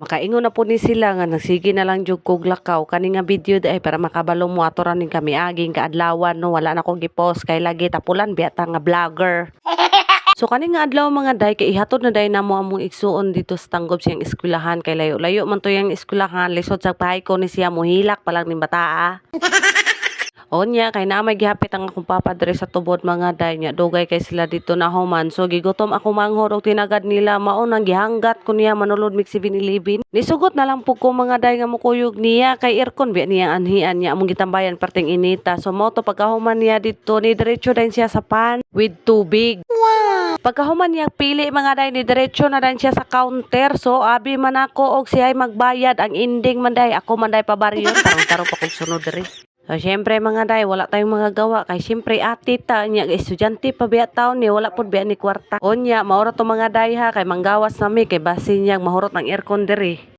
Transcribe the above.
Makaingon na po ni sila nga nagsige na lang jud kog lakaw kani nga video day para makabalo mo atoran ning kami aging kaadlawan no wala na ko gipost kay lagi tapulan biata nga vlogger. So kani nga adlaw mga day kay ihatod na day namo among igsuon dito sa tanggob siyang eskwelahan kay layo-layo man to yang eskwelahan lisod sa pahay ko ni siya mohilak pa lang ning bataa. Onya kay na may gihapit ang akong papa diri sa tubod mga day nya dugay kay sila dito na human so gigutom ako manghod og tinagad nila mao nang gihanggat ko niya manulod mig 7-Eleven. Nisugot na lang pug ko mga day nga mukuyog niya kay aircon biya niya anhian niya among gitambayan perting inita so mao to pagkahuman niya dito ni diretso din siya sa pan with tubig. Pagkahuman niya pili mga day ni diretso na din siya sa counter so abi man ako og siya magbayad ang ending man day ako man day pabaryon tarong-tarong pa kog sunod diri. So, syempre mga day, wala tayong mga gawa. Kay syempre ati ta, niya, estudyante pa biya taon ni, wala po biya ni kwarta. O niya, maura to mga day ha, kay manggawas nami, kay basin niya, mahurot ng aircon diri.